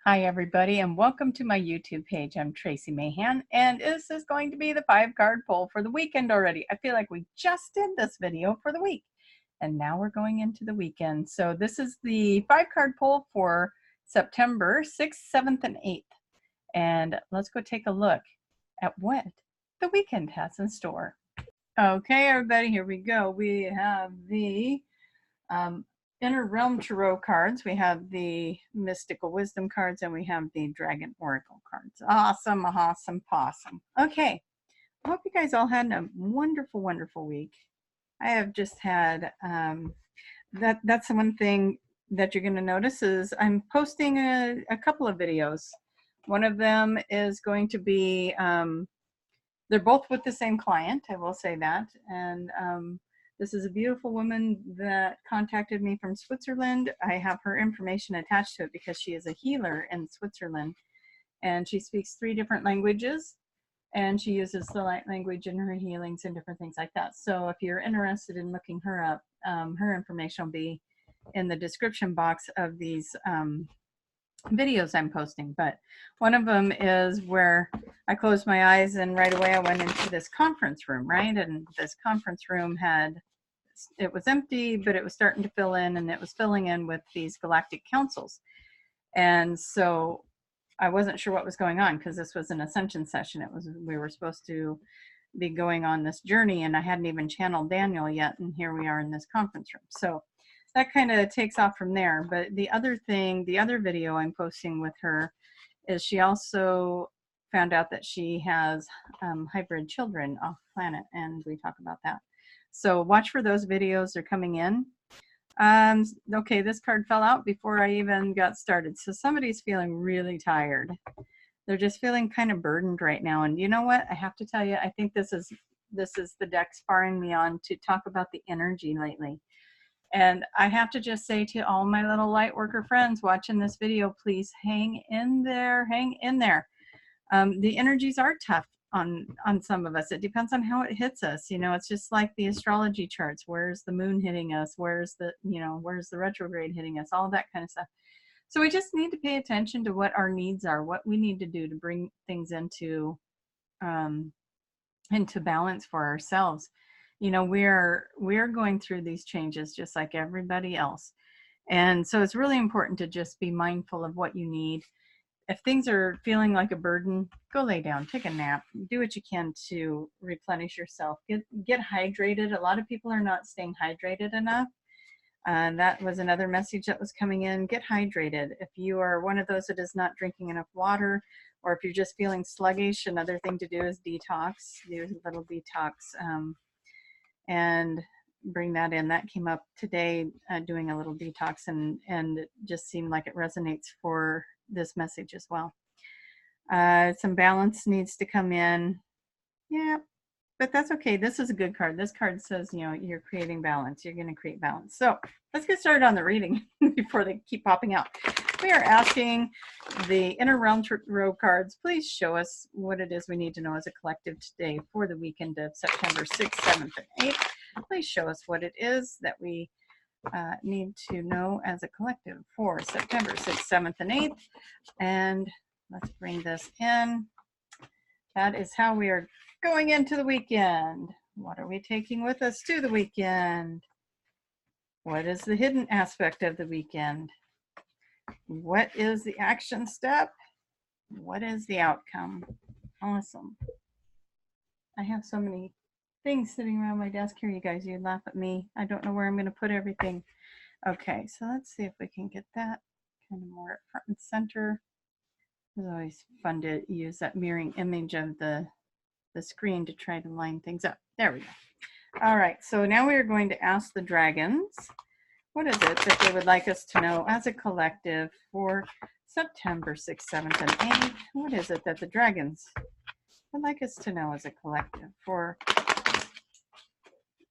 Hi everybody and welcome to my YouTube page. I'm Tracie Mahan and this is going to be the 5-card pull for the weekend already. I feel like we just did this video for the week and now we're going into the weekend. So this is the 5-card pull for September 6th, 7th, and 8th. And let's go take a look at what the weekend has in store. Okay everybody, here we go. We have the Inner Realm Tarot cards, we have the Mystical Wisdom cards, and we have the Dragon Oracle cards. Awesome, awesome, possum. Okay, I hope you guys all had a wonderful, wonderful week. I have just had, that's the one thing that you're going to notice is I'm posting a couple of videos. One of them is going to be, they're both with the same client, I will say that, and this is a beautiful woman that contacted me from Switzerland. I have her information attached to it because she is a healer in Switzerland and she speaks 3 different languages and she uses the light language in her healings and different things like that. So if you're interested in looking her up, her information will be in the description box of these videos I'm posting. But one of them is where I closed my eyes and right away I went into this conference room, right? And this conference room it was empty, but it was starting to fill in, and it was filling in with these galactic councils. And so I wasn't sure what was going on because this was an ascension session. We were supposed to be going on this journey, and I hadn't even channeled Daniel yet, and here we are in this conference room. So that kind of takes off from there. But the other video I'm posting with her is she also found out that she has hybrid children off planet, and we talk about that. So watch for those videos. They're coming in. Okay, this card fell out before I even got started. So somebody's feeling really tired. They're just feeling kind of burdened right now. And you know what? I have to tell you, I think this is the deck spurring me on to talk about the energy lately. And I have to just say to all my little light worker friends watching this video, please hang in there, hang in there. The energies are tough on some of us. It depends on how it hits us. You know, it's just like the astrology charts. Where's the moon hitting us? Where's the retrograde hitting us? All that kind of stuff. So we just need to pay attention to what our needs are, what we need to do to bring things into balance for ourselves. You know, we're going through these changes just like everybody else. And so it's really important to just be mindful of what you need. If things are feeling like a burden, go lay down, take a nap, do what you can to replenish yourself, get hydrated. A lot of people are not staying hydrated enough. And that was another message that was coming in. Get hydrated. If you are one of those that is not drinking enough water, or if you're just feeling sluggish, another thing to do is detox, do a little detox, and bring that in. That came up today, doing a little detox, and it just seemed like it resonates for this message as well. Some balance needs to come in. Yeah, but that's okay. This is a good card. This card says, you know, you're creating balance. You're going to create balance. So let's get started on the reading before they keep popping out. We are asking the Inner Realm Tarot cards, please show us what it is we need to know as a collective today for the weekend of September 6th, 7th, and 8th. Please show us what it is that we need to know as a collective for September 6th, 7th, and 8th. And let's bring this in. That is how we are going into the weekend. What are we taking with us to the weekend? What is the hidden aspect of the weekend? What is the action step? What is the outcome? Awesome. I have so many things sitting around my desk here, you guys. You laugh at me. I don't know where I'm going to put everything. Okay, so let's see if we can get that kind of more front and center. It's always fun to use that mirroring image of the screen to try to line things up. There we go. All right, so now we are going to ask the dragons, what is it that they would like us to know as a collective for September 6th, 7th, and 8th? What is it that the dragons would like us to know as a collective for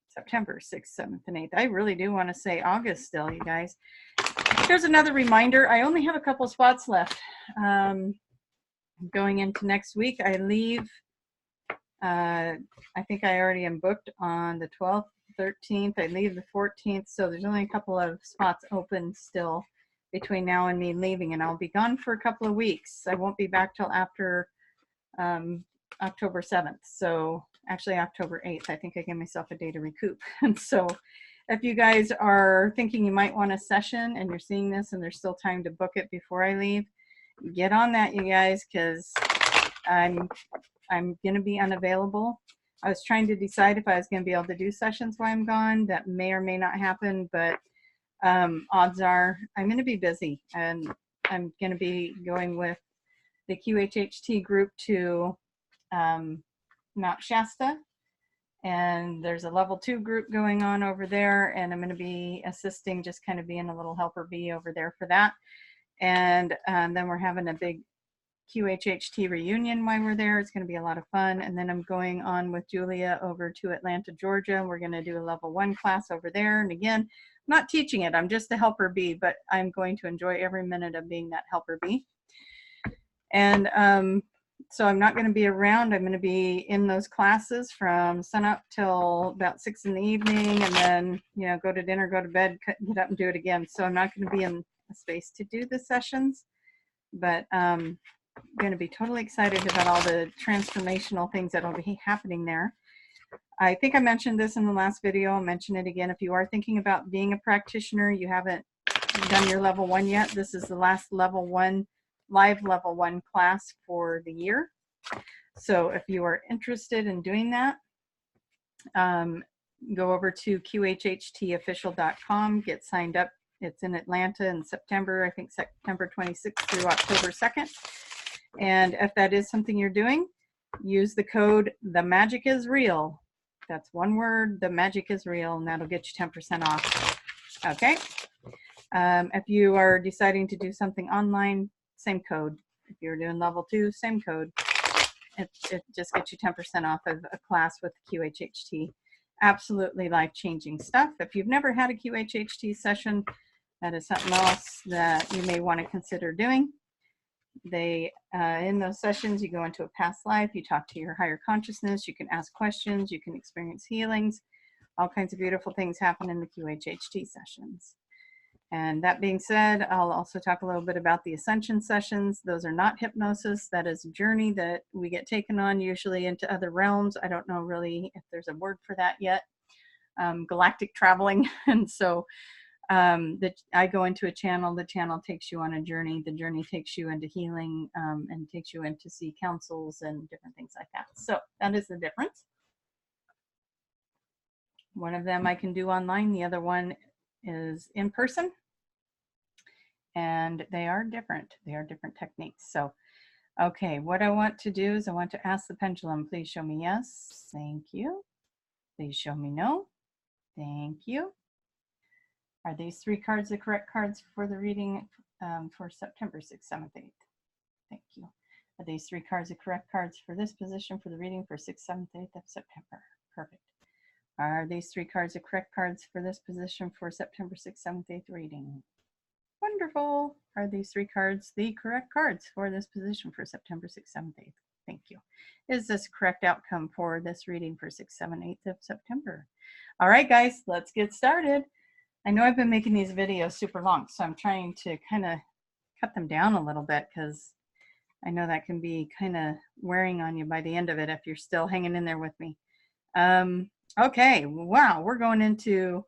September 6th, 7th, and 8th? I really do want to say August still, you guys. Here's another reminder. I only have a couple spots left. Going into next week, I leave. I think I already am booked on the 12th, 13th. I leave the 14th, so there's only a couple of spots open still between now and me leaving, and I'll be gone for a couple of weeks. I won't be back till after October 7th. So actually October 8th, I think I gave myself a day to recoup. And so if you guys are thinking you might want a session and you're seeing this and there's still time to book it before I leave, get on that, you guys, because I'm going to be unavailable. I was trying to decide if I was going to be able to do sessions while I'm gone. That may or may not happen, but odds are I'm going to be busy, and I'm going to be going with the QHHT group to Mount Shasta, and there's a level 2 group going on over there, and I'm going to be assisting, just kind of being a little helper bee over there for that. And then we're having a big QHHT reunion while we're there. It's going to be a lot of fun. And then I'm going on with Julia over to Atlanta, Georgia, and we're going to do a level 1 class over there. And again, I'm not teaching it, I'm just a helper bee, but I'm going to enjoy every minute of being that helper bee. And so I'm not going to be around. I'm going to be in those classes from sunup till about 6 in the evening, and then, you know, go to dinner, go to bed, get up and do it again. So I'm not going to be in a space to do the sessions, but I'm going to be totally excited about all the transformational things that will be happening there. I think I mentioned this in the last video. I'll mention it again. If you are thinking about being a practitioner, you haven't done your level 1 yet, this is the last level 1, live level 1 class for the year. So if you are interested in doing that, go over to qhhtofficial.com, get signed up. It's in Atlanta in September, I think September 26th through October 2nd. And if that is something you're doing, use the code "The Magic Is Real." That's one word, "The Magic Is Real," and that'll get you 10% off. Okay. If you are deciding to do something online, same code. If you're doing level 2, same code. It just gets you 10% off of a class with QHHT. Absolutely life-changing stuff. If you've never had a QHHT session, that is something else that you may want to consider doing. They in those sessions, you go into a past life, you talk to your higher consciousness, you can ask questions, you can experience healings. All kinds of beautiful things happen in the QHHT sessions. And that being said, I'll also talk a little bit about the ascension sessions. Those are not hypnosis. That is a journey that we get taken on, usually into other realms. I don't know really if there's a word for that yet. Galactic traveling. And so I go into a channel, the channel takes you on a journey, the journey takes you into healing, and takes you in to see councils and different things like that. So that is the difference. One of them I can do online, the other one is in person, and they are different. They are different techniques. So, okay, what I want to do is I want to ask the pendulum, please show me yes. Thank you. Please show me no. Thank you. Are these 3 cards the correct cards for the reading for September 6th, 7th, 8th? Thank you. Are these 3 cards the correct cards for this position for the reading for 6th, 7th, 8th of September? Perfect. Are these 3 cards the correct cards for this position for September 6th, 7th, 8th reading? Wonderful. Are these 3 cards the correct cards for this position for September 6th, 7th, 8th? Thank you. Is this correct outcome for this reading for 6th, 7th, 8th of September? All right, guys, let's get started. I know I've been making these videos super long, so I'm trying to kind of cut them down a little bit because I know that can be kind of wearing on you by the end of it if you're still hanging in there with me. Okay, wow, we're going into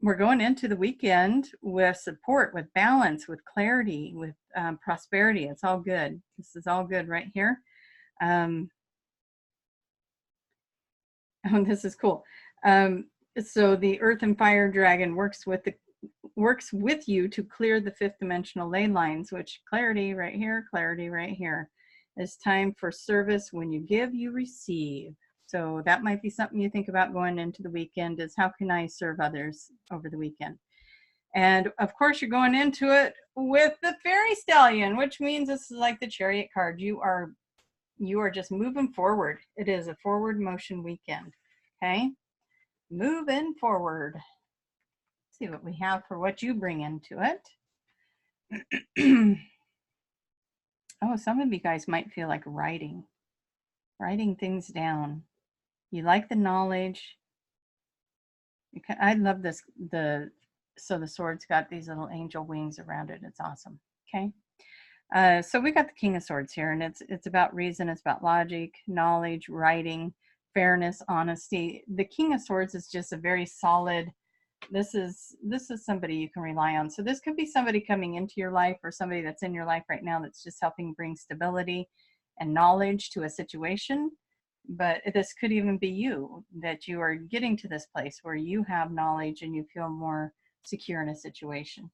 the weekend with support, with balance, with clarity, with prosperity. It's all good. This is all good right here. Oh, this is cool. So the Earth and Fire Dragon works with you to clear the 5th dimensional ley lines, which clarity right here, clarity right here. It's time for service. When you give, you receive. So that might be something you think about going into the weekend, is how can I serve others over the weekend? And of course, you're going into it with the Fairy Stallion, which means this is like the Chariot card. You are just moving forward. It is a forward motion weekend. Okay, moving forward. Let's see what we have for what you bring into it. Oh, some of you guys might feel like writing things down. You like the knowledge. I love this, the So the sword's got these little angel wings around it. It's awesome. Okay. So we got the King of Swords here, and it's about reason, it's about logic, knowledge, writing, fairness, honesty. The King of Swords is just a very solid. This is somebody you can rely on. So this could be somebody coming into your life, or somebody that's in your life right now that's just helping bring stability and knowledge to a situation. But this could even be you, that you are getting to this place where you have knowledge and you feel more secure in a situation.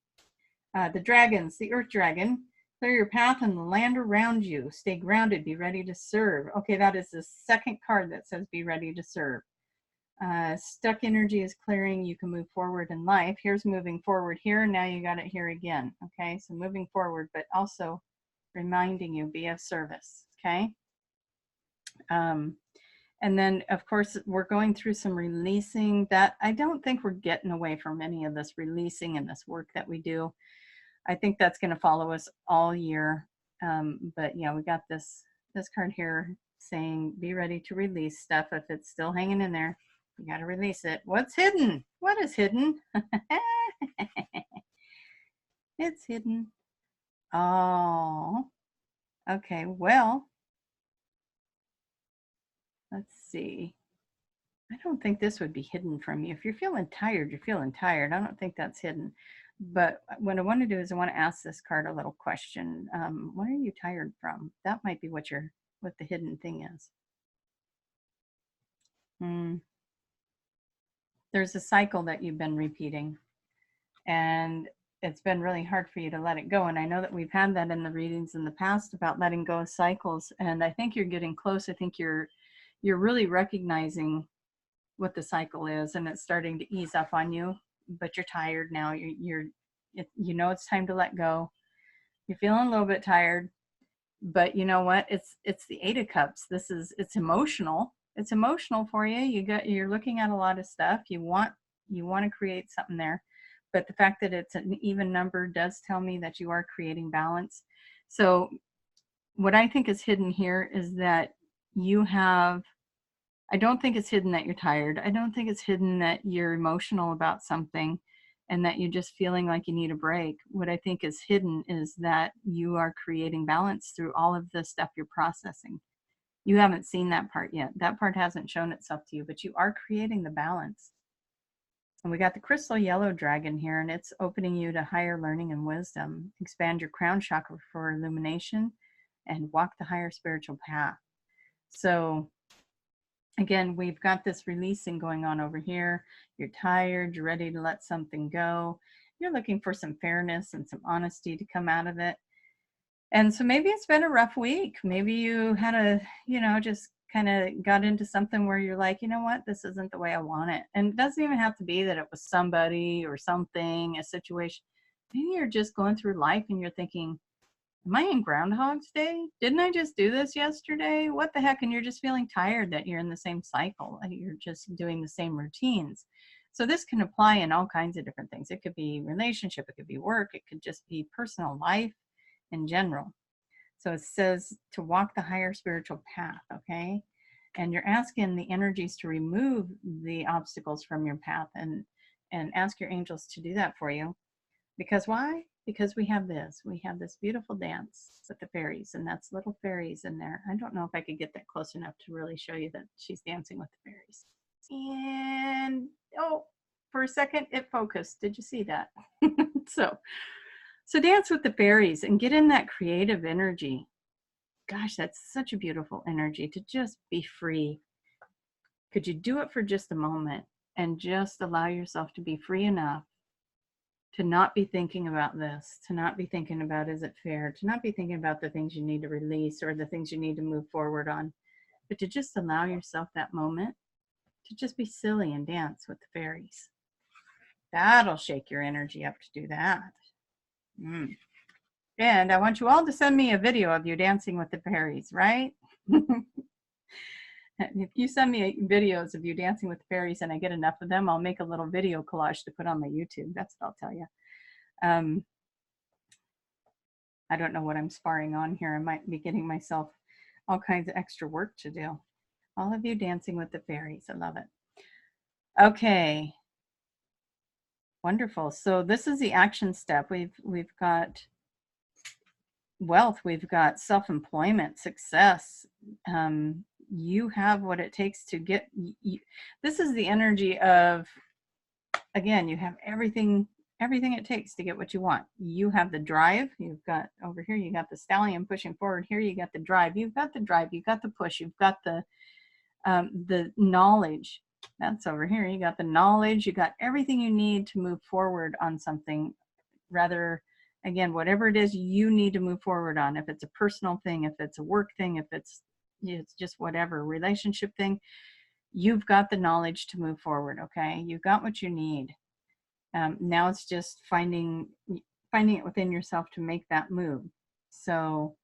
The dragons, the earth dragon, clear your path and the land around you. Stay grounded, be ready to serve. Okay, that is the second card that says be ready to serve. Stuck energy is clearing. You can move forward in life. Here's moving forward here. Now you got it here again. Okay, so moving forward, but also reminding you, be of service. Okay. And then, of course, we're going through some releasing. That I don't think we're getting away from any of this releasing and this work that we do. I think that's going to follow us all year. But yeah, we got this card here saying be ready to release stuff. If it's still hanging in there, you got to release it. What's hidden? What is hidden? It's hidden. Oh, okay. Well, let's see. I don't think this would be hidden from you. If you're feeling tired, you're feeling tired. I don't think that's hidden. But what I want to do is I want to ask this card a little question. What are you tired from? That might be what the hidden thing is. There's a cycle that you've been repeating, and it's been really hard for you to let it go. And I know that we've had that in the readings in the past about letting go of cycles. And I think you're getting close. I think you're really recognizing what the cycle is, and it's starting to ease up on you. But you're tired now. You know it's time to let go. You're feeling a little bit tired, but you know what? It's the Eight of Cups. It's emotional. It's emotional for you. You're looking at a lot of stuff. You want to create something there, but the fact that it's an even number does tell me that you are creating balance. So what I think is hidden here is that you have. I don't think it's hidden that you're tired. I don't think it's hidden that you're emotional about something and that you're just feeling like you need a break. What I think is hidden is that you are creating balance through all of the stuff you're processing. You haven't seen that part yet. That part hasn't shown itself to you, but you are creating the balance. And we got the crystal yellow dragon here, and it's opening you to higher learning and wisdom. Expand your crown chakra for illumination and walk the higher spiritual path. So again, we've got this releasing going on over here. You're tired, you're ready to let something go. You're looking for some fairness and some honesty to come out of it. And so maybe it's been a rough week. Maybe you had just kind of got into something where you're like, you know what, this isn't the way I want it. And it doesn't even have to be that it was somebody or something, a situation. Maybe you're just going through life and you're thinking, am I in Groundhog's Day? Didn't I just do this yesterday? What the heck? And you're just feeling tired that you're in the same cycle and you're just doing the same routines. So this can apply in all kinds of different things. It could be relationship, it could be work, it could just be personal life in general. So it says to walk the higher spiritual path, okay? And you're asking the energies to remove the obstacles from your path and ask your angels to do that for you. Because why? Because we have this beautiful dance with the fairies, and that's little fairies in there. I don't know if I could get that close enough to really show you that she's dancing with the fairies. And oh, for a second it focused. Did you see that? So dance with the fairies and get in that creative energy. Gosh, that's such a beautiful energy to just be free. Could you do it for just a moment and just allow yourself to be free enough to not be thinking about this, to not be thinking about, is it fair, to not be thinking about the things you need to release or the things you need to move forward on, but to just allow yourself that moment to just be silly and dance with the fairies. That'll shake your energy up to do that. And I want you all to send me a video of you dancing with the fairies, right? If you send me videos of you dancing with the fairies and I get enough of them, I'll make a little video collage to put on my YouTube. That's what I'll tell you. I don't know what I'm sparring on here. I might be getting myself all kinds of extra work to do. All of you dancing with the fairies. I love it. Okay. Wonderful. So this is the action step. We've got wealth, we've got self-employment, success. You have what it takes to get this is the energy of, again, you have everything it takes to get what you want. You have the drive. You've got over here, you got the stallion pushing forward. Here you got the drive. You've got the drive. You've got the push. You've got the knowledge. That's over here. You got the knowledge. You got everything you need to move forward on something. Rather, again, whatever it is you need to move forward on. If it's a personal thing, if it's a work thing, if it's just whatever relationship thing, you've got the knowledge to move forward. Okay, you've got what you need. Now it's just finding it within yourself to make that move. So,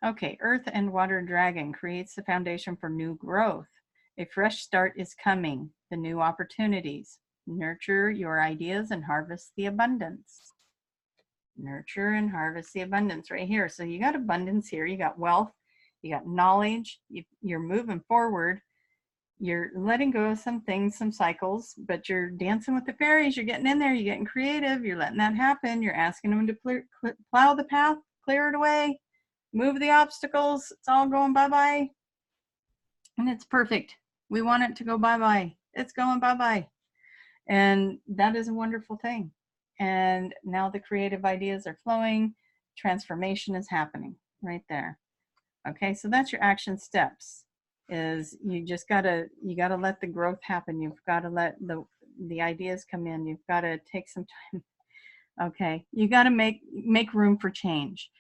okay, Earth and Water Dragon creates the foundation for new growth. A fresh start is coming, the new opportunities. Nurture your ideas and harvest the abundance. Nurture and harvest the abundance right here. So you got abundance here, you got wealth, you got knowledge, you're moving forward. You're letting go of some things, some cycles, but you're dancing with the fairies. You're getting in there. You're getting creative. You're letting that happen. You're asking them to plow the path, clear it away, move the obstacles. It's all going bye-bye. And it's perfect. We want it to go bye-bye. It's going bye-bye. And that is a wonderful thing. And now the creative ideas are flowing. Transformation is happening right there. Okay, so that's your action steps. Is you gotta let the growth happen. You've got to let the ideas come in. You've got to take some time. Okay, you got to make room for change.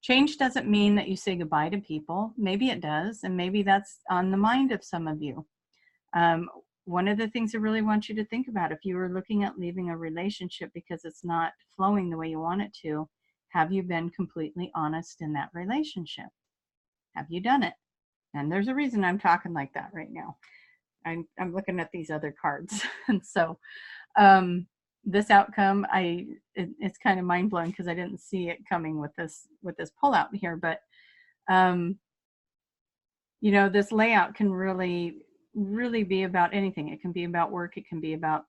Change doesn't mean that you say goodbye to people. Maybe it does, and maybe that's on the mind of some of you. One of the things I really want you to think about, if you were looking at leaving a relationship because it's not flowing the way you want it to, have you been completely honest in that relationship? Have you done it? And there's a reason I'm talking like that right now. I'm looking at these other cards. And so this outcome, it's kind of mind blowing because I didn't see it coming with this pull out here. But you know, this layout can really be about anything. It can be about work, it can be about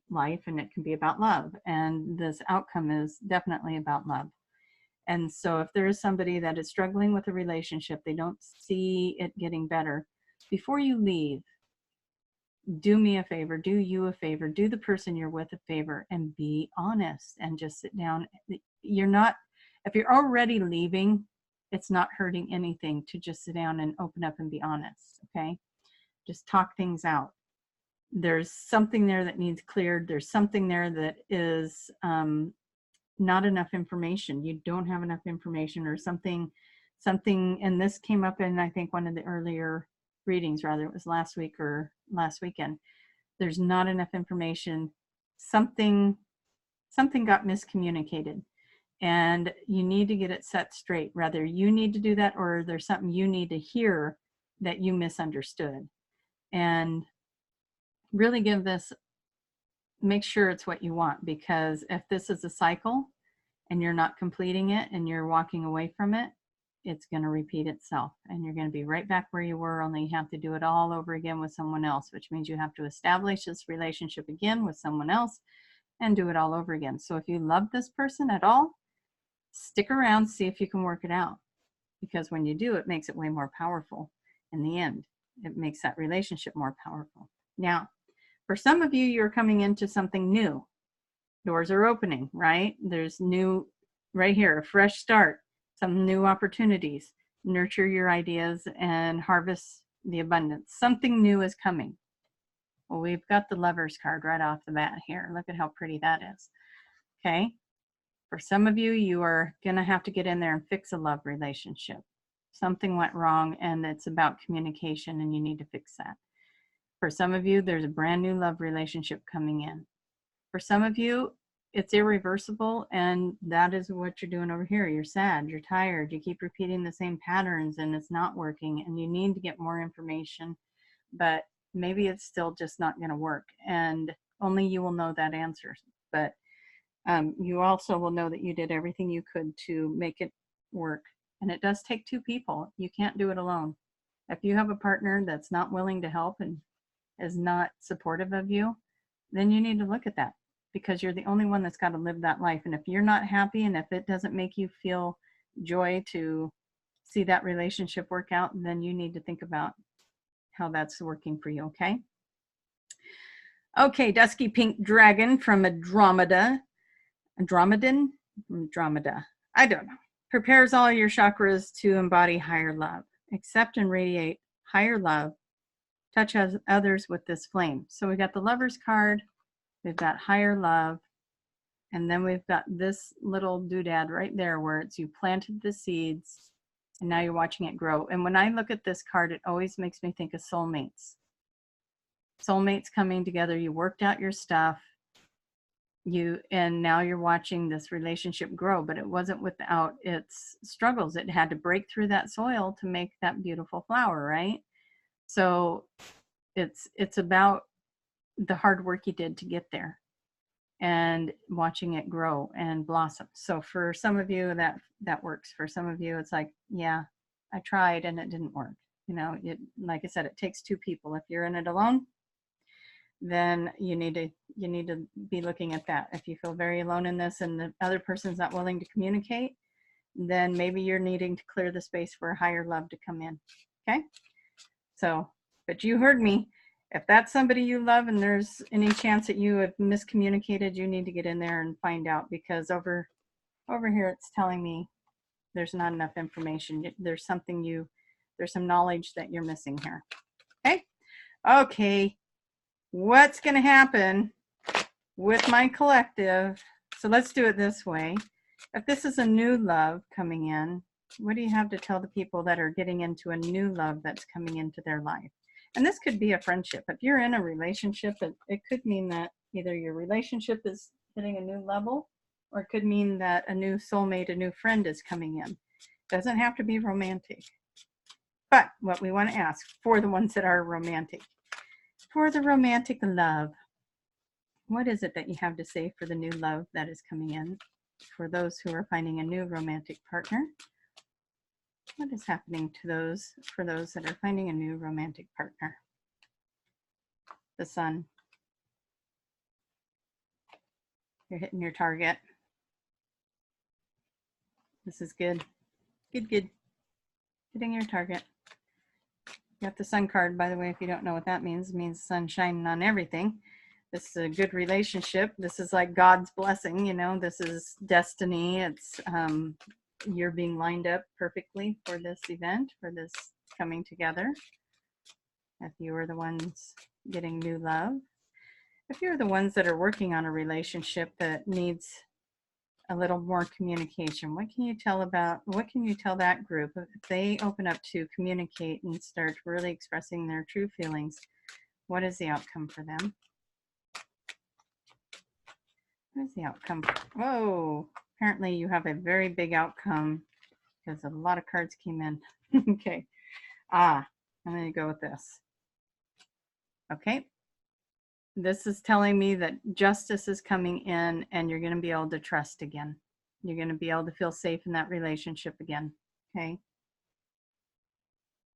life, and it can be about love. And this outcome is definitely about love. And so if there is somebody that is struggling with a relationship, they don't see it getting better, before you leave, do me a favor, do you a favor, do the person you're with a favor, and be honest and just sit down. You're not, if you're already leaving, it's not hurting anything to just sit down and open up and be honest, okay? Just talk things out. There's something there that needs cleared. There's something there that is not enough information. You don't have enough information, or something, and this came up in, I think, one of the earlier readings, rather, it was last week or last weekend. There's not enough information. Something got miscommunicated, and you need to get it set straight. Rather, you need to do that, or there's something you need to hear that you misunderstood. And really give this, make sure it's what you want, because if this is a cycle and you're not completing it and you're walking away from it, it's going to repeat itself, and you're going to be right back where you were, only you have to do it all over again with someone else, which means you have to establish this relationship again with someone else and do it all over again. So if you love this person at all, stick around, see if you can work it out, because when you do, it makes it way more powerful in the end. It makes that relationship more powerful. Now, for some of you, you're coming into something new. Doors are opening, right? There's new, right here, a fresh start, some new opportunities. Nurture your ideas and harvest the abundance. Something new is coming. Well, we've got the Lovers card right off the bat here. Look at how pretty that is. Okay. For some of you, you are going to have to get in there and fix a love relationship. Something went wrong, and it's about communication, and you need to fix that. For some of you, there's a brand new love relationship coming in. For some of you, it's irreversible, and that is what you're doing over here. You're sad, you're tired, you keep repeating the same patterns, and it's not working, and you need to get more information, but maybe it's still just not going to work, and only you will know that answer. But you also will know that you did everything you could to make it work, and it does take two people. You can't do it alone. If you have a partner that's not willing to help and is not supportive of you, then you need to look at that, because you're the only one that's got to live that life. And if you're not happy, and if it doesn't make you feel joy to see that relationship work out, then you need to think about how that's working for you, okay? Okay, Dusky Pink Dragon from Andromeda, I don't know. Prepares all your chakras to embody higher love. Accept and radiate higher love. Touch others with this flame. So we got the Lover's card, we've got higher love, and then we've got this little doodad right there where it's you planted the seeds and now you're watching it grow. And when I look at this card, it always makes me think of soulmates. Soulmates coming together, you worked out your stuff, and now you're watching this relationship grow, but it wasn't without its struggles. It had to break through that soil to make that beautiful flower, right? So it's about the hard work you did to get there and watching it grow and blossom. So for some of you that works. For some of you it's like, yeah, I tried and it didn't work. You know, like I said, it takes two people. If you're in it alone, then you need to be looking at that. If you feel very alone in this and the other person's not willing to communicate, then maybe you're needing to clear the space for a higher love to come in. Okay? So, but you heard me. If that's somebody you love and there's any chance that you have miscommunicated, you need to get in there and find out, because over here it's telling me there's not enough information. There's some knowledge that you're missing here. Okay? Okay. What's going to happen with my collective? So let's do it this way. If this is a new love coming in, what do you have to tell the people that are getting into a new love that's coming into their life? And this could be a friendship. If you're in a relationship, it could mean that either your relationship is hitting a new level, or it could mean that a new soulmate, a new friend is coming in. It doesn't have to be romantic. But what we want to ask for the ones that are romantic, for the romantic love, what is it that you have to say for the new love that is coming in? For those who are finding a new romantic partner, what is happening to for those that are finding a new romantic partner? The Sun. You're hitting your target. This is good. Good. Hitting your target. You got the Sun card, by the way, if you don't know what that means. It means sun shining on everything. This is a good relationship. This is like God's blessing, you know. This is destiny. It's you're being lined up perfectly for this event, for this coming together. If you are the ones getting new love, if you're the ones that are working on a relationship that needs a little more communication, what can you tell that group if they open up to communicate and start really expressing their true feelings? What is the outcome for them? What is the outcome? Whoa, apparently you have a very big outcome because a lot of cards came in. Okay. I'm going to go with this. Okay. This is telling me that justice is coming in and you're going to be able to trust again. You're going to be able to feel safe in that relationship again. Okay.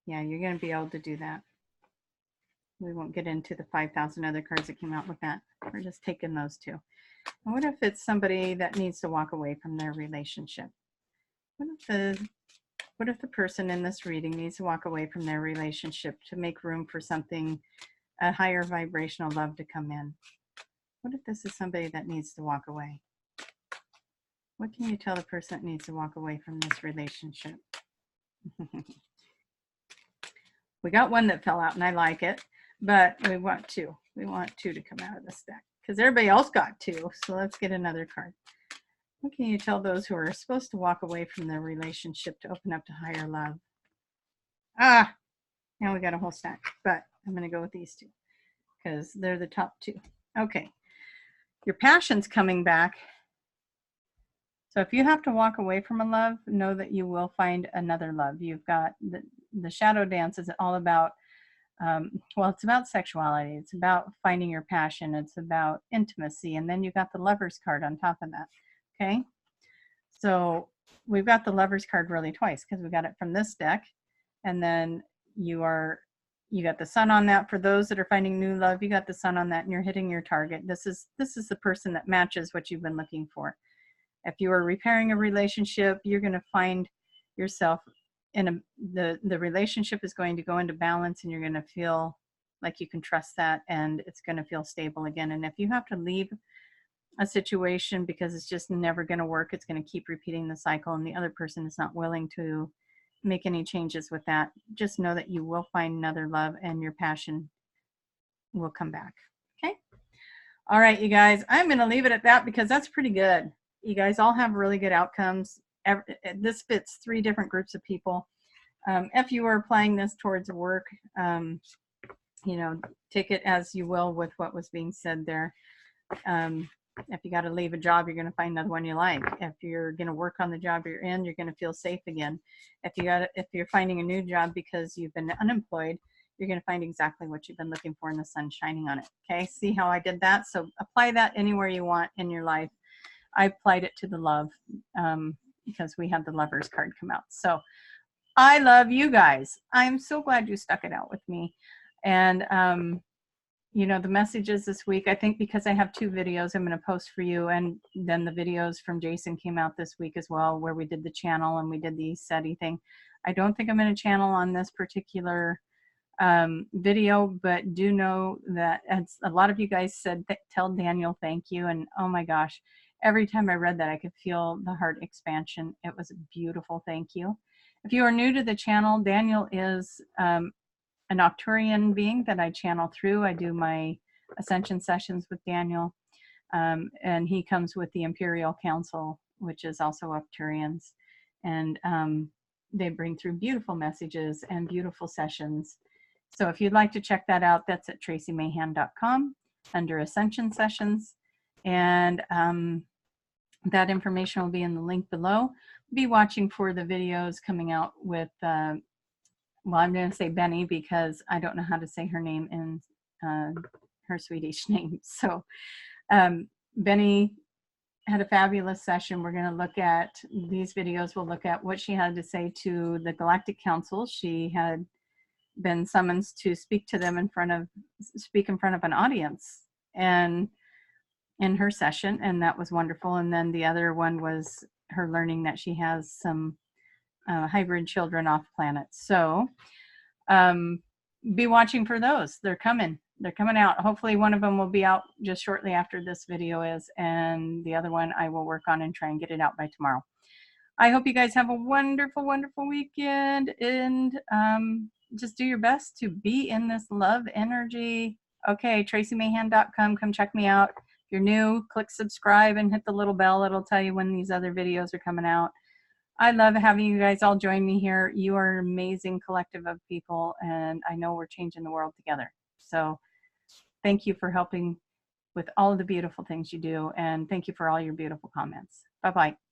Yeah, you're going to be able to do that. We won't get into the 5,000 other cards that came out with that. We're just taking those two. And what if it's somebody that needs to walk away from their relationship? What if the person in this reading needs to walk away from their relationship to make room for something, a higher vibrational love to come in? What if this is somebody that needs to walk away? What can you tell the person that needs to walk away from this relationship? We got one that fell out and I like it, but we want two. We want two to come out of this deck because everybody else got two. So let's get another card. What can you tell those who are supposed to walk away from their relationship to open up to higher love? Now we got a whole stack, but I'm going to go with these two because they're the top two. Okay. Your passion's coming back. So if you have to walk away from a love, know that you will find another love. You've got the shadow dance is all about, well, it's about sexuality. It's about finding your passion. It's about intimacy. And then you got the Lover's card on top of that. Okay. So we've got the Lover's card really twice because we got it from this deck. And then you are You got the sun on that. For those that are finding new love, you got the sun on that, and you're hitting your target. This is the person that matches what you've been looking for. If you are repairing a relationship, you're going to find yourself in the relationship is going to go into balance, and you're going to feel like you can trust that, and it's going to feel stable again. And if you have to leave a situation because it's just never going to work, it's going to keep repeating the cycle, and the other person is not willing to make any changes with that, just know that you will find another love and your passion will come back. Okay. All right, you guys, I'm going to leave it at that because that's pretty good. You guys all have really good outcomes. This fits 3 different groups of people. If you are applying this towards work, you know, take it as you will with what was being said there. If you got to leave a job, you're going to find another one you like. If you're going to work on the job you're in, you're going to feel safe again. If you're finding a new job because you've been unemployed, you're going to find exactly what you've been looking for, and the sun shining on it. Okay, see how I did that? So apply that anywhere you want in your life. I applied it to the love because we had the Lovers card come out. So I love you guys. I'm so glad you stuck it out with me. And you know, the messages this week, I think because I have 2 videos I'm going to post for you, and then the videos from Jason came out this week as well, where we did the channel and we did the SETI thing. I don't think I'm going to channel on this particular video, but do know that a lot of you guys said, tell Daniel thank you. And oh my gosh, every time I read that, I could feel the heart expansion. It was a beautiful thank you. If you are new to the channel, Daniel is an Octurian being that I channel through. I do my ascension sessions with Daniel, and he comes with the Imperial Council, which is also Octurians, and they bring through beautiful messages and beautiful sessions. So if you'd like to check that out, that's at traciemahan.com under Ascension Sessions, and that information will be in the link below. Be watching for the videos coming out with well, I'm going to say Benny because I don't know how to say her name in her Swedish name. So Benny had a fabulous session. We're going to look at these videos. We'll look at what she had to say to the Galactic Council. She had been summoned to speak to them in front of an audience, and in her session, and that was wonderful. And then the other one was her learning that she has some hybrid children off planet. So be watching for those. They're coming out. Hopefully one of them will be out just shortly after this video is, and the other one I will work on and try and get it out by tomorrow. I hope you guys have a wonderful, wonderful weekend, and just do your best to be in this love energy. Okay, traciemahan.com. Come check me out. If you're new, click subscribe and hit the little bell. It'll tell you when these other videos are coming out. I love having you guys all join me here. You are an amazing collective of people, and I know we're changing the world together. So thank you for helping with all of the beautiful things you do, and thank you for all your beautiful comments. Bye-bye.